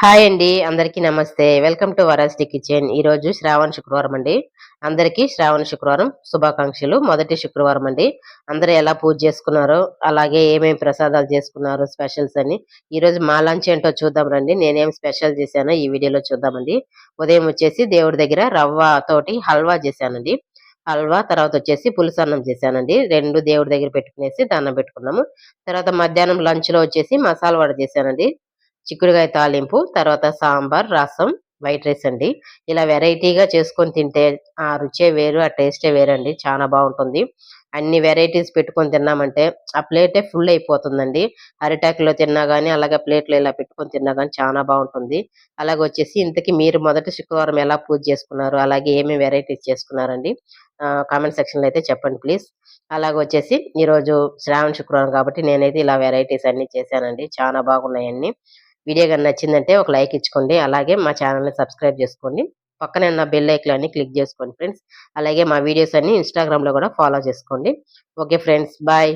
Hi అండి. అందరికీ నమస్తే. Welcome to varsity kitchen. ఈరోజు శ్రావణ శుక్రవారం అండి. అందరికీ శ్రావణ శుక్రవారం శుభాకాంక్షలు. మొదటి శుక్రవారం అండి. అందరూ ఎలా పూజ చేసుకున్నారో, అలాగే ఏమేమి ప్రసాదాలు చేసుకున్నారు స్పెషల్స్ అని. ఈరోజు మా లంచ్ ఏంటో చూద్దాం రండి. నేనేం స్పెషల్ చేశానో ఈ వీడియోలో చూద్దామండి. ఉదయం వచ్చేసి దేవుడి దగ్గర రవ్వ తోటి హల్వా చేశానండి. హల్వా తర్వాత వచ్చేసి పులుసన్నం చేశానండి. 2 దేవుడి దగ్గర పెట్టుకునేసి దండం పెట్టుకున్నాము. తర్వాత మధ్యాహ్నం లంచ్‌లో వచ్చేసి మసాలా వడ చేశానండి. చిక్కుడుగాయ తాలింపు, తర్వాత సాంబార్, రసం, వైట్ రైస్ అండి. ఇలా వెరైటీగా చేసుకొని తింటే ఆ రుచే వేరు, ఆ టేస్టే వేరండి. చానా బావుంటుంది. అన్ని వెరైటీస్ పెట్టుకొని తిన్నామంటే ఆ ప్లేటే ఫుల్ అయిపోతుందండి. అరిటాకులో తిన్నా గాని, అలాగే ప్లేట్‌లో ఇలా పెట్టుకొని తిన్నా గాని చానా బావుంటుంది. అలాగొచ్చేసి ఇంతకీ మీరు మొదటి శుక్రవారం ఎలా పూజ చేసుకున్నారు? అలాగే ఏమేమి వెరైటీస్ చేసుకున్నారండి? కామెంట్ సెక్షన్‌లో అయితే చెప్పండి ప్లీజ్. అలాగొచ్చేసి ఈరోజు శ్రావణ శుక్రవారం కాబట్టి నేనైతే ఇలా వెరైటీస్ అన్నీ చేశానండి. చానా బాగున్నాయి అన్నీ. వీడియో గాని నచ్చిందంటే ఒక లైక్ ఇచ్చుకోండి. అలాగే మా ఛానెల్‌ని సబ్స్క్రైబ్ చేసుకోండి. పక్కనే ఉన్న బెల్ ఐకాన్‌ని క్లిక్ చేసుకోండి ఫ్రెండ్స్. అలాగే మా వీడియోస్ అన్నీ ఇన్‌స్టాగ్రామ్‌లో గూడా ఫాలో చేసుకోండి. Okay friends. బాయ్.